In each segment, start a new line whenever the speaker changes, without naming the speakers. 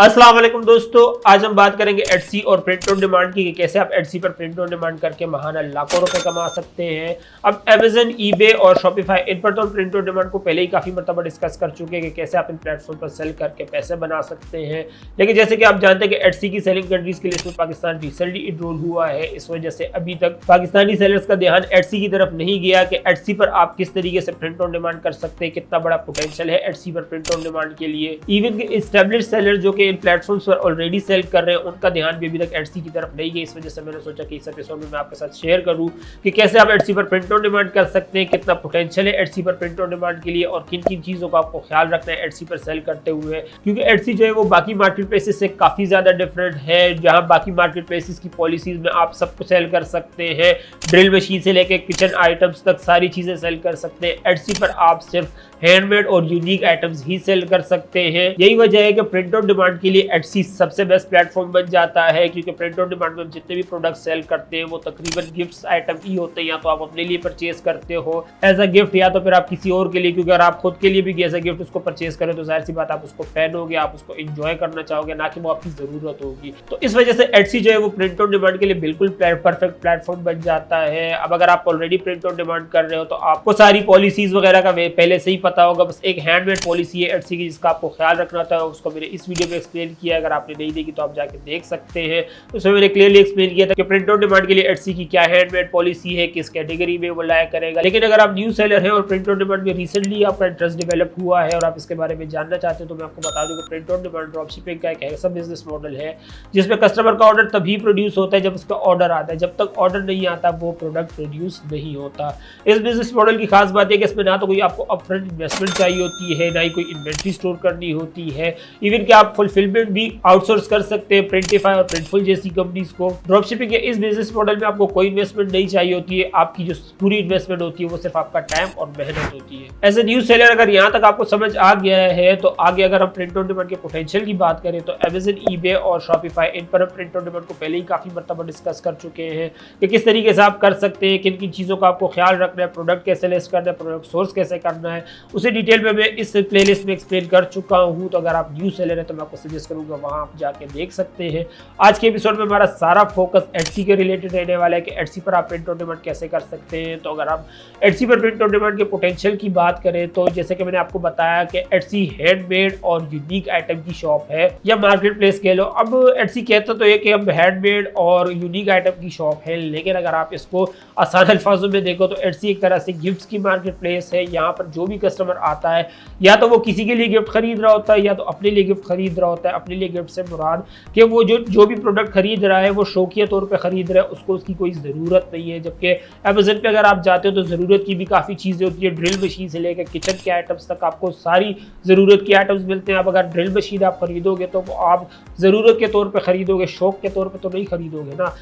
अस्सलाम वालेकुम दोस्तों, आज हम बात करेंगे एटसी और प्रिंट ऑन डिमांड की कि कैसे आप एटसी पर प्रिंट ऑन डिमांड करके महाना लाखों रुपए कमा सकते हैं। अब अमेजन, ईबे और शॉपिफाई, इन पर तो हम प्रिंट ऑन डिमांड को पहले ही काफी मरतबा डिस्कस कर चुके हैं कि कैसे आप इन प्लेटफॉर्म पर सेल करके पैसे बना सकते हैं। लेकिन जैसे कि आप जानते हैं कि एटसी की सेलिंग कंट्रीज की लिस्ट में पाकिस्तान रिसेंटली इनरोल हुआ है। इस वजह से अभी तक पाकिस्तानी सेलर्स का ध्यान एटसी की तरफ नहीं गया कि एटसी पर आप किस तरीके से प्रिंट ऑन डिमांड कर सकते हैं, कितना बड़ा पोटेंशियल है एटसी पर प्रिंट ऑन डिमांड के लिए। इवन के एस्टेब्लिश्ड सेलर जो कि इन प्लेटफॉर्म्स पर ऑलरेडी सेल कर रहे हैं, उनका ध्यान भी अभी तक एटसी की तरफ नहीं गया। इस वजह से मैंने सोचा कि इस एपिसोड में मैं आपके साथ शेयर करूं कि कैसे आप एटसी पर प्रिंट ऑन डिमांड कर सकते हैं, कितना पोटेंशियल है एटसी पर प्रिंट ऑन डिमांड के लिए और किन किन चीजों का आपको ख्याल रखना है एटसी पर सेल करते हुए। क्योंकि एटसी जो है वो बाकी मार्केट प्लेसेस से काफी ज्यादा डिफरेंट है। जहां बाकी मार्केट प्लेसेस की पॉलिसीज में आप सब कुछ सेल कर सकते हैं, ड्रिल मशीन से लेकर किचन आइटम्स तक सारी चीजें सेल कर सकते हैं। एटसी पर आप सिर्फ हैंडमेड और यूनिक आइटम्स ही सेल कर सकते हैं। यही वजह है कि प्रिंट ऑन डिमांड के लिए एटसी सबसे बेस्ट प्लेटफॉर्म बन जाता है, क्योंकि प्रिंट ऑन डिमांड में जितने भी प्रोडक्ट सेल करते हैं वो तकरीबन गिफ्ट्स आइटम ही होते हैं। या तो आप अपने लिए परचेज करते हो एज अ गिफ्ट, या तो फिर आप किसी और के लिए, क्योंकि अगर आप खुद के लिए भी एज अ गिफ्ट उसको परचेज करें तो जाहिर सी बात आप उसको पहनोगे, आप उसको एंजॉय करना चाहोगे, ना कि वो आपकी जरूरत होगी। तो इस वजह से एटसी जो है वो प्रिंट ऑन डिमांड के लिए बिल्कुल परफेक्ट प्लेटफॉर्म बन जाता है। अब अगर आप ऑलरेडी प्रिंट ऑन डिमांड कर रहे हो तो आपको सारी पॉलिसीज वगैरह का पहले से ही पता होगा। बस एक हैंडमेड पॉलिसी है एटसी की जिसका आपको ख्याल रखना था, उसको मैंने इस वीडियो में एक्सप्लेन किया। अगर आपने नहीं देखी तो आप जाके देख सकते हैं। उसमें मैंने क्लियरली एक्सप्लेन किया था कि प्रिंट ऑन डिमांड के लिए एटसी की क्या हैंडमेड पॉलिसी है, किस कैटेगरी में वो लाया करेगा। लेकिन अगर आप न्यू सेलर है और प्रिंट ऑन डिमांड में रिसेंटली आपका इंटरेस्ट डेवलप हुआ है और आप इसके बारे में जानना चाहते हो तो मैं आपको बता दूं कि प्रिंट ऑन डिमांड ड्रॉपशिपिंग का एक ऐसा बिजनेस मॉडल है जिसमें कस्टमर का ऑर्डर तभी प्रोड्यूस होता है जब उसका ऑर्डर आता है। जब तक ऑर्डर नहीं आता वो प्रोडक्ट प्रोड्यूस नहीं होता। इस बिजनेस मॉडल की खास बात है कि इसमें ना तो कोई आपको अपफ्रंट इन्वेस्टमेंट चाहिए होती है, ना ही कोई इन्वेंट्री स्टोर करनी होती है। इवन कि आप फुलफिलमेंट भी आउटसोर्स कर सकते हैं प्रिंटिफाई और प्रिंटफुल जैसी कंपनीज को। ड्रॉपशिपिंग के इस बिजनेस मॉडल में आपको कोई इन्वेस्टमेंट नहीं चाहिए होती है। आपकी जो पूरी इन्वेस्टमेंट होती है वो सिर्फ आपका टाइम और मेहनत होती है। एज ए न्यू सेलर अगर यहाँ तक आपको समझ आ गया है तो आगे अगर हम प्रिंट ऑन डिमांड के पोटेंशियल की बात करें तो अमेजन, ईबे और शॉपिफाई, इन पर हम प्रिंट ऑन डिमांड को पहले ही काफी मरतबा डिस्कस कर चुके हैं कि किस तरीके से आप कर सकते हैं, किन किन चीजों का आपको ख्याल रखना है, प्रोडक्ट कैसे लिस्ट करना है, प्रोडक्ट सोर्स कैसे करना है, उसे डिटेल में मैं इस प्लेलिस्ट में एक्सप्लेन कर चुका हूं। तो अगर आप न्यू सेलर है तो मैं आपको सजेस्ट करूंगा वहां आप जाके देख सकते हैं। आज के एपिसोड में हमारा सारा फोकस एटसी के रिलेटेड रहने वाला है कि एटसी पर आप प्रिंट ऑन डिमांड कैसे कर सकते हैं। तो अगर आप एटसी पर प्रिंट ऑन डिमांड के पोटेंशियल की बात करें तो जैसे कि मैंने आपको बताया कि एटसी हैंडमेड और यूनिक आइटम की शॉप है या मार्केट प्लेस कह लो। अब एटसी कहता तो है कि हम हैंडमेड और यूनिक आइटम की शॉप है, लेकिन अगर आप इसको आसान अल्फाजों में देखो तो एटसी एक तरह से गिफ्ट्स की मार्केट प्लेस है। यहाँ पर जो भी कस्टमर आता है या तो वो किसी के लिए गिफ्ट खरीद रहा होता है या तो अपने लिए गिफ्ट खरीद रहा होता है। अपने लिए गिफ्ट से मुराद कि वो जो भी प्रोडक्ट खरीद रहा है वो शौकिया तौर पे खरीद रहा है, उसको उसकी कोई ज़रूरत नहीं है। जबकि अमेज़न पे अगर आप जाते हो तो ज़रूरत की भी काफ़ी चीज़ें होती है। ड्रिल मशीन से लेकर किचन के आइटम्स तक आपको सारी ज़रूरत के आइटम्स मिलते हैं। अब अगर ड्रिल मशीन आप खरीदोगे तो वो आप ज़रूरत के तौर पर खरीदोगे, शौक के तौर पर तो नहीं खरीदोगे ना।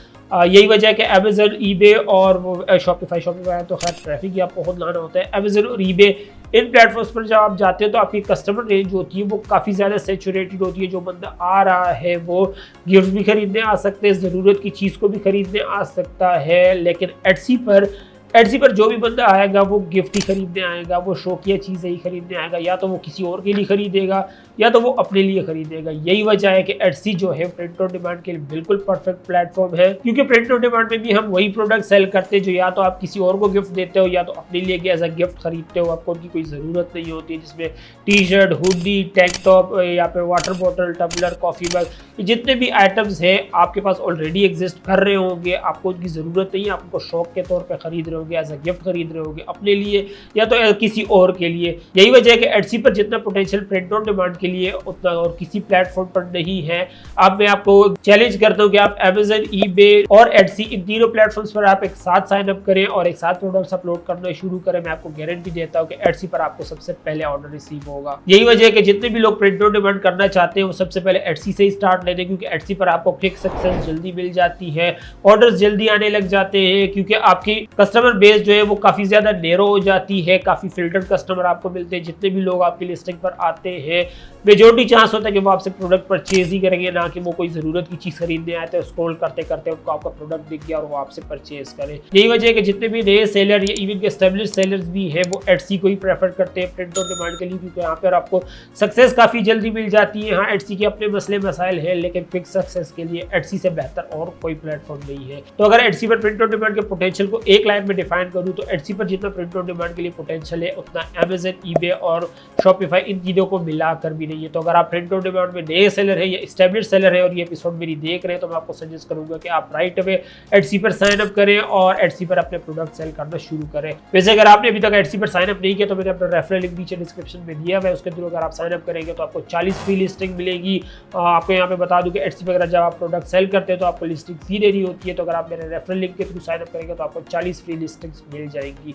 यही वजह है कि अमेजन, ईबे और शॉपिफाई तो खैर ट्रैफिक ही आपको खुद लाना होता है। अमेजन और ईबे इन प्लेटफॉर्म्स पर जब आप जाते हैं तो आपकी कस्टमर रेंज होती है वो काफ़ी ज़्यादा सेचुरेटेड होती है। जो बंदा आ रहा है वो गिफ्ट भी खरीदने आ सकते हैं, ज़रूरत की चीज़ को भी खरीदने आ सकता है। लेकिन एटसी पर जो भी बंदा आएगा वो गिफ्ट ही खरीदने आएगा, वो शौकिया चीज़ें ही खरीदने आएगा, या तो वो किसी और के लिए खरीदेगा या तो वो अपने लिए खरीदेगा। यही वजह है कि एटसी जो है प्रिंट ऑन डिमांड के लिए बिल्कुल परफेक्ट प्लेटफॉर्म है, क्योंकि प्रिंट ऑन डिमांड में भी हम वही प्रोडक्ट सेल करते हैं जो या तो आप किसी और को गिफ्ट देते हो या तो अपने लिए एज अ गिफ्ट खरीदते हो। आपको उनकी कोई ज़रूरत नहीं होती है, जिसमें T shirt, hoodie, tank top या फिर water bottle, tumbler, coffee mug, जितने भी आइटम्स हैं आपके पास ऑलरेडी एग्जिस्ट कर रहे होंगे। आपको उनकी ज़रूरत नहीं है, आप उनको शौक के तौर पर खरीद रहे होंगे, एज अ गिफ्ट खरीद रहे होंगे अपने लिए या तो किसी और के लिए। यही वजह है कि एटसी पर जितना पोटेंशियल प्रिंट ऑन डिमांड के लिए उतना और किसी प्लेटफॉर्म पर नहीं है। अब मैं आपको चैलेंज करता हूं कि आप अमेजन, ईबे और एटसी इन तीनों प्लेटफॉर्म्स पर आप एक साथ साइन अप करें और एक साथ प्रोडक्ट्स अपलोड करना शुरू करें। मैं आपको गारंटी देता हूं कि एटसी पर आपको सबसे पहले ऑर्डर रिसीव होगा। यही वजह है कि जितने भी लोग प्रिंट ऑन डिमांड करना चाहते हैं वो सबसे पहले एटसी से ही स्टार्ट लेते हैं, क्योंकि एटसी पर आपको क्विक सक्सेस जल्दी मिल जाती है, ऑर्डर्स जल्दी आने लग जाते हैं, क्योंकि आपकी कस्टमर कस्टमर बेस जो है वो काफ़ी ज़्यादा नेरो हो जाती है, काफ़ी फिल्टर्ड कस्टमर आपको मिलते हैं। जितने भी लोग आपकी लिस्टिंग पर आते हैं मेजोरिटी चांस होता है कि वो आपसे प्रोडक्ट परचेज ही करेंगे, ना कि वो कोई ज़रूरत की चीज़ खरीदने आए तो स्क्रॉल करते करते उनको आपका प्रोडक्ट दिख गया और वो आपसे परचेज करें। यही वजह है कि जितने भी नए सेलर या इवन के एस्टेब्लिश सेलर्स भी है वो एटसी को ही प्रेफर करते हैं प्रिंट ऑन डिमांड के लिए, क्योंकि यहाँ पर आपको सक्सेस काफ़ी जल्दी मिल जाती है। हाँ, एटसी के अपने मसले मसाइल हैं, लेकिन फिक्स सक्सेस के लिए एटसी से बेहतर और कोई प्लेटफॉर्म नहीं है। तो अगर एटसी पर प्रिंट ऑन डिमांड के पोटेंशियल को एक लाइन में डिफाइन करूँ तो एटसी पर जितना प्रिंट ऑन डिमांड के लिए पोटेंशियल है उतना अमेज़न, ईबे और शॉपिफाई इन चीज़ों को मिलाकर भी नहीं है। तो अगर आप प्रिंट ऑन डिमांड में नए सेलर है या एस्टेब्लिश सेलर है और ये एपिसोड मेरी देख रहे हैं तो मैं आपको सजेस्ट करूंगा कि आप राइट अवे एटसी पर साइन अप करें और एटसी पर अपने प्रोडक्ट सेल करना शुरू करें। वैसे अगर आपने अभी तक एटसी पर साइन अप नहीं किया तो मैंने अपना रेफरल लिंक नीचे डिस्क्रिप्शन में दिया हुआ है, उसके थ्रू अगर आप साइन अप करेंगे तो आपको 40 फ्री लिस्टिंग मिलेगी। आपको यहाँ पे बता दूं कि एटसी पर अगर जब आप प्रोडक्ट सेल करते हैं तो आपको लिस्टिंग फी देनी होती है, तो अगर आप मेरे रेफरल लिंक के थ्रू साइन अप करेंगे तो आपको 40 फ्री लिस्टिंग्स मिल जाएंगी।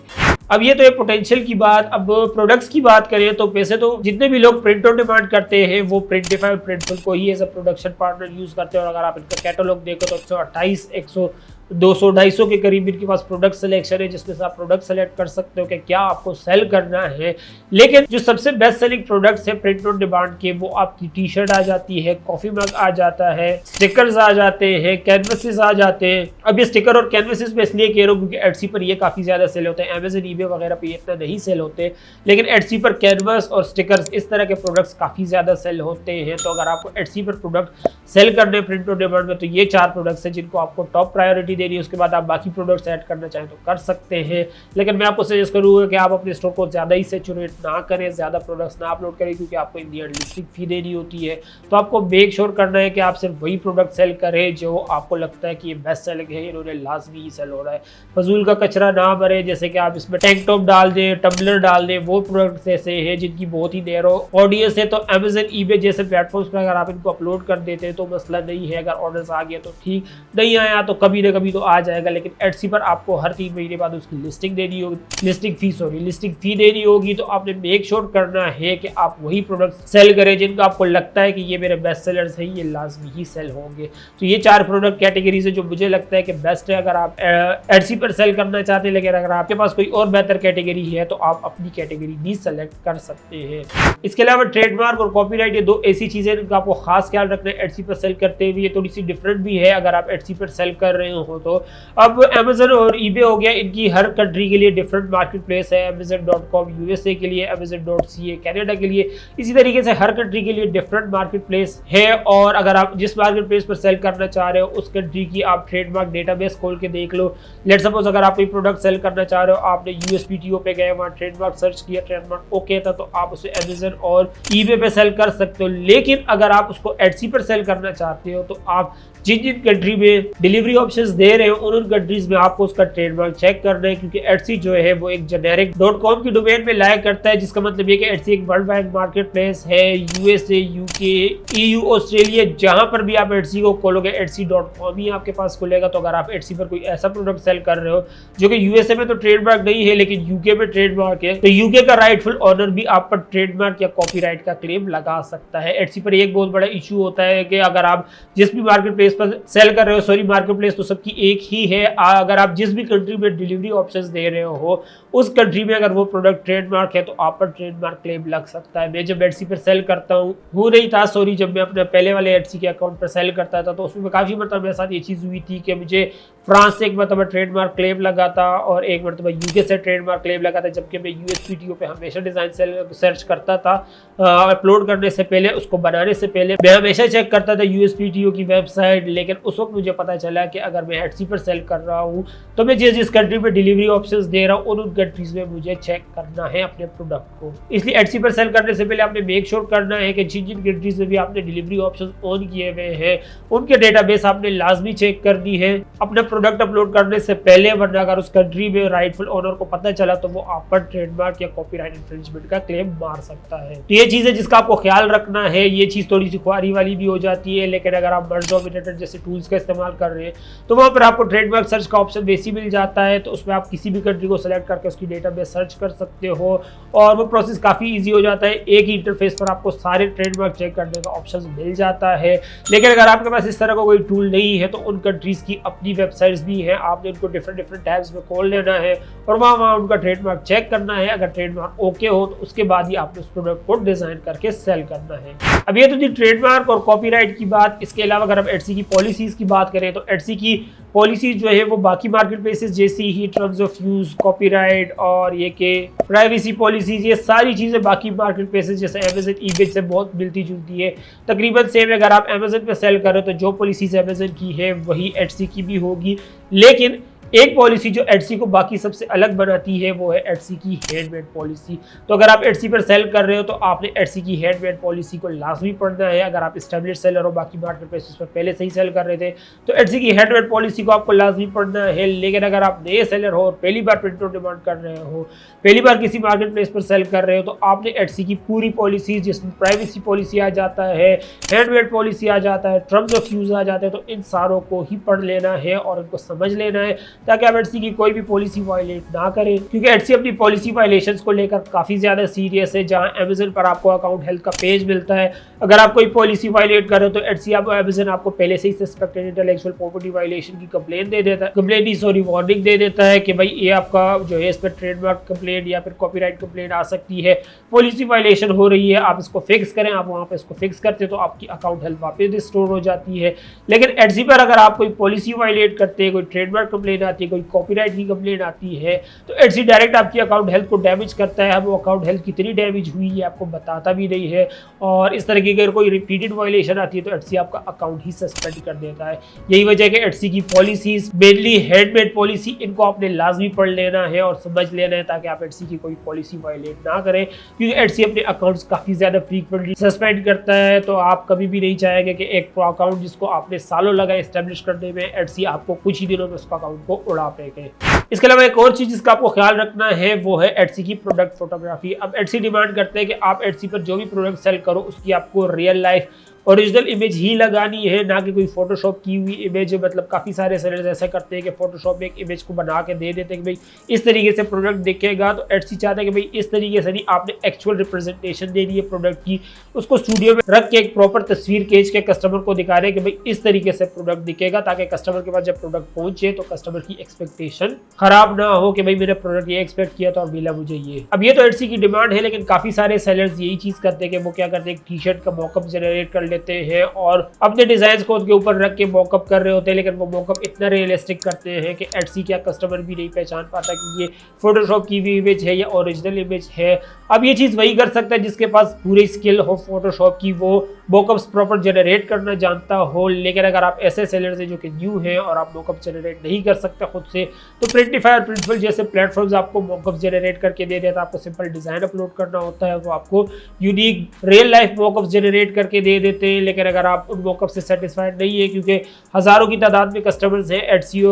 अब ये तो एक पोटेंशियल की बात। अब प्रोडक्ट्स की बात करें तो वैसे तो जितने भी लोग प्रिंट ऑन डिमांड करते हैं वो प्रिंटिफाई और प्रिंटफुल को ही as a production partner use करते हैं। और अगर आप इनका कैटलॉग देखो तो 128, 100, 200, 250 के करीब इनके पास प्रोडक्ट सिलेक्शन है, जिसमें से आप प्रोडक्ट सेलेक्ट कर सकते हो कि क्या आपको सेल करना है। लेकिन जो सबसे बेस्ट सेलिंग प्रोडक्ट्स है प्रिंट ऑन डिमांड के वो आपकी टी शर्ट आ जाती है, कॉफी मग आ जाता है, स्टिकर्स आ जाते हैं, कैनवसेस आ जाते हैं। अब ये स्टिकर और कैनवसेस में इसलिए कह रहा हूँ क्योंकि एटसी पर ये काफ़ी ज़्यादा सेल होते हैं, अमेज़न, ईबे वगैरह पे इतना नहीं सेल होते, लेकिन एटसी पर कैनवस और स्टिकर्स इस तरह के प्रोडक्ट्स काफ़ी ज़्यादा सेल होते हैं। तो अगर आपको एटसी पर प्रोडक्ट सेल करने प्रिंट ऑन डिमांड में तो ये 4 प्रोडक्ट्स हैं जिनको आपको टॉप प्रायोरिटी देनी है। उसके बाद आप बाकी प्रोडक्ट्स ऐड करना चाहें तो कर सकते हैं, लेकिन मैं आपको सजेस्ट करूंगा कि आप अपने स्टोर को ज़्यादा ही सैचुरेट ना करें, ज़्यादा प्रोडक्ट्स ना अपलोड करें, क्योंकि आपको इन दी एंड लिस्टिंग फी देनी होती है। तो आपको मेक श्योर करना है कि आप सिर्फ वही प्रोडक्ट सेल करें जो आपको लगता है कि ये बेस्ट सेलिंग है, इन्होंने लाजमी ही सेल हो रहा है। फजूल का कचरा ना भरे, जैसे कि आप इसमें टैंक टॉप डाल दें, टम्बलर डाल दें, वो प्रोडक्ट्स ऐसे हैं जिनकी बहुत ही नैरो ऑडियंस है। तो अमेज़न, ईबे जैसे प्लेटफॉर्म्स पर अगर आप इनको अपलोड कर देते हैं तो मसला नहीं है, अगर ऑर्डर्स आ गया तो ठीक, नहीं आया तो कभी ना कभी तो आ जाएगा। लेकिन एटसी पर आपको हर 3 महीने बाद उसकी लिस्टिंग देनी होगी, लिस्टिंग फी देनी होगी। तो आपने मेक श्योर करना है कि आप वही प्रोडक्ट सेल करें जिनका आपको लगता है कि ये मेरे बेस्ट सेलर्स हैं, ये लाजमी ही सेल होंगे। तो ये 4 प्रोडक्ट कैटेगरीज है जो मुझे लगता है कि बेस्ट है अगर आप एटसी पर सेल करना चाहते हैं। लेकिन अगर आपके पास कोई और बेहतर कैटेगरी है तो आप अपनी कैटेगरी भी सेलेक्ट कर सकते हैं। इसके अलावा ट्रेडमार्क और कॉपीराइट, ये 2 ऐसी चीजें जिनका आपको खास ख्याल रखना है एटसी पर सेल करते हुए। ये थोड़ी सी डिफरेंट भी है अगर आप एटसी पर सेल कर रहे हो तो। अब अमेज़न और ईबे हो गया, इनकी हर कंट्री के लिए डिफरेंट मार्केट प्लेस है। Amazon.com यूएसए के लिए, Amazon.ca कनाडा के लिए, इसी तरीके से हर कंट्री के लिए डिफरेंट मार्केट प्लेस है। और अगर आप जिस मार्केट प्लेस पर सेल करना चाह रहे हो उस कंट्री की आप ट्रेडमार्क डेटाबेस खोल के देख लो। लेट सपोज अगर आप कोई प्रोडक्ट सेल करना चाह रहे हो, आपने यूएसपीटीओ पे गए, वहाँ ट्रेडमार्क सर्च किया, ट्रेडमार्क ओके था, तो आप उसे Amazon और ईबे पे सेल कर सकते हो। लेकिन अगर आप उसको एटसी पर सेल करना चाहते हो तो आप जिन जिन कंट्री में डिलीवरी ऑप्शंस दे रहे हो उन कंट्रीज में आपको उसका ट्रेडमार्क चेक करना है, क्योंकि एटसी जो है वो एक जेनेरिक .com की डोमेन में लाया करता है, जिसका मतलब ये कि एटसी एक वर्ल्ड वाइड मार्केट प्लेस है। यूएसए, यूके, ईयू, ऑस्ट्रेलिया, जहां पर भी आप एटसी को खोलोगे etsy.com ही आपके पास खुलेगा। तो अगर आप एटसी पर कोई ऐसा प्रोडक्ट सेल कर रहे हो जो कि यूएसए में तो ट्रेडमार्क नहीं है लेकिन यूके में ट्रेडमार्क है, तो यूके का राइटफुल ऑनर भी आप पर ट्रेडमार्क या कॉपीराइट का क्लेम लगा सकता है। एटसी पर एक बहुत बड़ा इशू होता है कि अगर आप जिस भी मार्केट प्लेस पर सेल कर रहे हो, सॉरी मार्केट प्लेस तो सबकी एक ही है, अगर आप जिस भी कंट्री में डिलीवरी ऑप्शंस दे रहे हो उस कंट्री में अगर वो प्रोडक्ट ट्रेडमार्क है तो आप पर ट्रेडमार्क क्लेम लग सकता है। मैं जब एटसी पर सेल करता हूँ नहीं था, सॉरी, जब मैं अपने पहले वाले एटसी के अकाउंट पर सेल करता था तो उसमें काफ़ी मतलब मेरे साथ ये चीज़ हुई थी कि मुझे फ्रांस से एक मरतबा ट्रेडमार्क क्लेम लगा था और एक मरतबा यूके से ट्रेडमार्क क्लेम लगा था, जबकि मैं यूएसपीटीओ पे हमेशा डिज़ाइन सर्च करता था। अपलोड करने से पहले, उसको बनाने से पहले मैं हमेशा चेक करता था यूएसपीटीओ की वेबसाइट। लेकिन उस वक्त मुझे पता चला कि अगर मैं एटसी पर सेल कर रहा हूँ तो मैं जिस जिस कंट्री में डिलीवरी ऑप्शंस दे रहा हूँ उन कंट्रीज में मुझे चेक करना है अपने प्रोडक्ट को। इसलिए एटसी पर सेल करने से पहले आपने मेक श्योर करना है कि जिन जिन कंट्रीज में भी आपने डिलीवरी ऑप्शंस ऑन किए हुए हैं उनके डेटाबेस आपने लाजमी चेक करनी है अपना प्रोडक्ट अपलोड करने से पहले, वरना अगर उस कंट्री में राइटफुल ओनर को पता चला तो वो आप पर ट्रेडमार्क या कॉपीराइट इंफ्रिंजमेंट का क्लेम मार सकता है। तो ये चीज़ है जिसका आपको ख्याल रखना है। ये चीज़ थोड़ी सी ख्वारी वाली भी हो जाती है, लेकिन अगर आप वर्ड डोमिनेटर जैसे टूल्स का इस्तेमाल कर रहे हैं तो वहाँ पर आपको ट्रेडमार्क सर्च का ऑप्शन वैसे मिल जाता है। तो उसमें आप किसी भी कंट्री को सेलेक्ट करके उसकी डेटाबेस सर्च कर सकते हो और वो प्रोसेस काफ़ी ईजी हो जाता है। एक ही इंटरफेस पर आपको सारे ट्रेडमार्क चेक करने का ऑप्शन मिल जाता है। लेकिन अगर आपके पास इस तरह का कोई टूल नहीं है तो उन कंट्रीज़ की अपनी वेबसाइट वेबसाइट्स भी हैं, आपने उनको डिफरेंट डिफरेंट टैब्स में खोल लेना है और वहाँ उनका ट्रेडमार्क चेक करना है। अगर ट्रेडमार्क ओके हो तो उसके बाद ही आपने उस प्रोडक्ट को डिजाइन करके सेल करना है। अब ये तो थी ट्रेडमार्क और कॉपीराइट की बात। इसके अलावा अगर हम एटसी की पॉलिसीज की बात करें तो एटसी की पॉलिसीज जो है वो बाकी मार्केट प्लेसेस जैसी ही टर्म्स ऑफ यूज, कॉपीराइट और ये के प्राइवेसी पॉलिसीज, ये सारी चीजें बाकी मार्केट प्लेसेस जैसे अमेज़न, ईबे से बहुत मिलती जुलती है, तकरीबन सेम। अगर आप अमेज़न पे सेल कर रहे हो तो जो पॉलिसीज अमेज़न की है वही एटसी की भी होगी, लेकिन एक पॉलिसी जो एटसी को बाकी सबसे अलग बनाती है वो है एटसी की हैंडमेड पॉलिसी। तो अगर आप एटसी पर सेल कर रहे हो तो आपने एटसी की हैंडमेड पॉलिसी को लाजमी पढ़ना है। अगर आप एस्टेब्लिश सेलर हो, बाकी मार्केट प्लेसेस पर पहले से ही सेल कर रहे थे तो एटसी की हैंडमेड पॉलिसी को आपको लाजमी पढ़ना है। लेकिन अगर आप नए सेलर हो और पहली बार प्रिंट ऑन डिमांड कर रहे हो, पहली बार किसी मार्केट प्लेस पर सेल कर रहे हो, तो आपने एटसी की पूरी पॉलिसी जिसमें प्राइवेसी पॉलिसी आ जाता है, हैंडमेड पॉलिसी आ जाता है, टर्म्स ऑफ यूज आ जाते हैं, तो इन सारों को ही पढ़ लेना है और इनको समझ लेना है ताकि आप एटसी की कोई भी पॉलिसी वायलेट ना करें। क्योंकि एटसी अपनी पॉलिसी वायलेशंस को लेकर काफी ज्यादा सीरियस है। जहां अमेज़न पर आपको अकाउंट हेल्थ का पेज मिलता है, अगर आप कोई पॉलिसी वायलेट कर रहे हो तो एटसी अमेज़न आपको पहले से ही सस्पेक्टेड इंटेलेक्चुअल प्रॉपर्टी वायलेशन की कंप्लेन दे देता है, वार्निंग दे देता है कि भाई ये आपका जो है इस पर ट्रेडमार्क कंप्लेंट या फिर कॉपीराइट कंप्लेंट आ सकती है, पॉलिसी वायलेशन हो रही है, आप इसको फिक्स करें। आप वहां पर इसको फिक्स करते तो आपकी अकाउंट हेल्थ वापस रिस्टोर हो जाती है। लेकिन एटसी पर अगर आप कोई पॉलिसी वायलेट करते हैं, कोई ट्रेडमार्क कंप्लेंट आती है, कोई कॉपीराइट की कंप्लेंट आती है, तो एटसी डायरेक्ट आपकी अकाउंट हेल्थ को डैमेज करता है। वो अकाउंट हेल्थ कितनी डैमेज हुई है आपको बताता भी नहीं है, और इस तरह की अगर कोई रिपीटेड वायलेशन आती है तो एटसी आपका अकाउंट ही सस्पेंड कर देता है। यही वजह है कि एटसी की पॉलिसीज, मेनली हैंडमेड पॉलिसी, इनको आपने लाजमी पढ़ लेना है और समझ लेना है ताकि आप एटसी की कोई पॉलिसी वायलेट ना करें। क्योंकि एटसी अपने अकाउंट्स काफी ज्यादा फ्रीक्वेंटली सस्पेंड करता है, तो आप कभी भी नहीं चाहेंगे कि एक अकाउंट जिसको आपने सालों लगा एस्टेब्लिश करने में, एटसी आपको कुछ ही दिनों में उसका अकाउंट को उड़ा फेंके। इसके अलावा एक और चीज जिसका आपको ख्याल रखना है वो है एटसी की प्रोडक्ट फोटोग्राफी। अब एटसी डिमांड करते हैं कि आप एटसी पर जो भी प्रोडक्ट सेल करो उसकी आपको रियल लाइफ ओरिजिनल इमेज ही लगानी है, ना कि कोई फोटोशॉप की हुई इमेज। मतलब काफ़ी सारे सेलर्स ऐसा करते हैं कि फोटोशॉप में एक इमेज को बना के दे देते हैं कि भाई इस तरीके से प्रोडक्ट दिखेगा। तो एटसी चाहता है कि भाई इस तरीके से नहीं, आपने एक्चुअल रिप्रेजेंटेशन देनी है प्रोडक्ट की, उसको स्टूडियो में रख के एक प्रॉपर तस्वीर खींच के कस्टमर को दिखा रहे हैं कि भाई इस तरीके से प्रोडक्ट दिखेगा, ताकि कस्टमर के पास जब प्रोडक्ट पहुंचे तो कस्टमर की एक्सपेक्टेशन खराब ना हो कि भाई मैंने प्रोडक्ट ये एक्सपेक्ट किया था और मिला मुझे ये। अब ये तो एटसी की डिमांड है, लेकिन काफ़ी सारे सेलर्स यही चीज़ करते हैं कि वो क्या करते हैं, टी शर्ट का मॉकअप जनरेट कर लेते हैं और अपने डिजाइन को उनके ऊपर रख के मॉकअप कर रहे होते हैं। लेकिन वो मॉकअप इतना रियलिस्टिक करते हैं कि एटसी क्या कस्टमर भी नहीं पहचान पाता कि ये फोटोशॉप की भी इमेज है या ओरिजिनल इमेज है। अब ये चीज़ वही कर सकता है जिसके पास पूरी स्किल हो फोटोशॉप की, वो मॉकअप्स प्रॉपर जनरेट करना जानता हो। लेकिन अगर आप ऐसे सेलर्स हैं जो कि न्यू हैं और आप मॉकअप जनरेट नहीं कर सकते खुद से, तो प्रिंटिफाई और प्रिंटफुल जैसे प्लेटफॉर्म्स आपको मॉकअप जनरेट करके दे देता है। आपको सिंपल डिजाइन अपलोड करना होता है, वो आपको unique real life mockups generate करके दे देते हैं। लेकिन अगर आप उन मॉकअप से सेटिस्फाइड नहीं है, क्योंकि हजारों की तादाद में कस्टमर्स हैं एटसी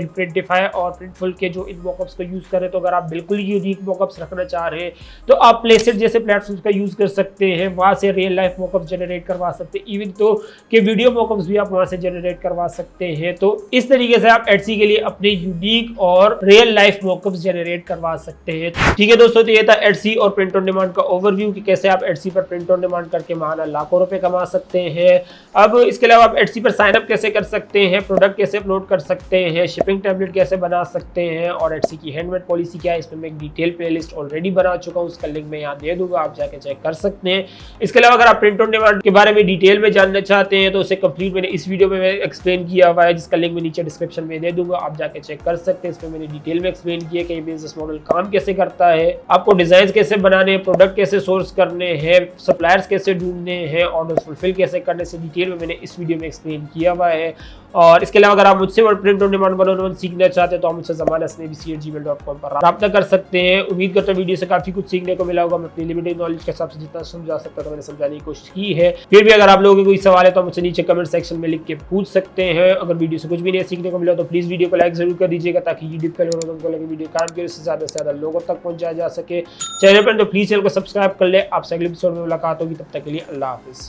प्रिंटिफाई और प्रिंटफुल के जो इन मॉकअप्स को यूज करें, तो अगर आप बिल्कुल यूनिक मॉकअप्स रखना चाह रहे हैं तो आप प्लेसेट जैसे प्लेटफॉर्म्स का यूज कर सकते हैं, वहां से रियल लाइफ मॉकअप जनरेट करवा सकते हैं। इवन तो कि वीडियो मॉकअप्स भी आप वहां से जनरेट करवा सकते हैं। तो इस तरीके से आप एटसी के लिए अपने यूनिक और रियल लाइफ मॉकअप्स जनरेट करवा सकते हैं। ठीक है दोस्तों, तो ये था एटसी और प्रिंट ऑन डिमांड का ओवरव्यू कि कैसे आप एटसी पर प्रिंट ऑन डिमांड करके महाना लाखों रुपए कमा सकते हैं। अब इसके अलावा आप एटसी पर साइन अप कैसे कर सकते हैं, प्रोडक्ट कैसे अपलोड कर सकते हैं, शिपिंग टेम्पलेट कैसे बना सकते हैं और एटसी की हैंडमेड पॉलिसी क्या है, इसमें मैं एक डिटेल प्लेलिस्ट ऑलरेडी बना चुका हूं, उसका लिंक मैं यहाँ दे दूंगा, आप जाके चेक कर सकते हैं। इसके अलावा अगर आप प्रिंट ऑन डिमांड के बारे में डिटेल में जानना चाहते हैं तो उसे कंप्लीट मैंने इस वीडियो में एक्सप्लेन किया हुआ है, जिसका लिंक मैं नीचे डिस्क्रिप्शन में दे दूंगा, आप जाके चेक कर सकते हैं। इसमें मैंने डिटेल में एक्सप्लेन किया कि बिजनेस मॉडल काम कैसे करता है, आपको डिजाइन कैसे बनाने हैं, प्रोडक्ट कैसे सोर्स करने हैं, सप्लायर्स कैसे ढूंढने हैं, ऑर्डर फुलफिल कैसे करने से डिटेल में मैंने इस वीडियो में एक्सप्लेन किया हुआ है। और इसके अलावा अगर आप मुझसे प्रिंट ऑन डिमांड 101 सीखना चाहते हैं तो आप मुझसे ज़माना@gmail.com पर रब्ता कर सकते हैं। उम्मीद करता हूं वीडियो से काफी कुछ सीखने को मिला होगा। मैं अपनी लिमिटेड नॉलेज के हिसाब से जितना समझा सकता था मैंने समझाने की कोशिश की है। फिर भी अगर आप लोगों के कोई सवाल है तो मुझसे नीचे कमेंट सेक्शन में लिख के पूछ सकते हैं। अगर वीडियो से कुछ भी नहीं सीखने को मिला तो प्लीज वीडियो को लाइक जरूर कर दीजिएगा, ताकि यूट्यूब का एल्गोरिथम को लगे वीडियो काम के उससे ज्यादा से ज्यादा लोगों तक पहुंचाया जा सके। चैनल पर तो प्लीज चैनल को सब्सक्राइब कर ले। आपसे अगले एपिसोड में मुलाकात होगी, तब तक के लिए अल्लाह हाफिज।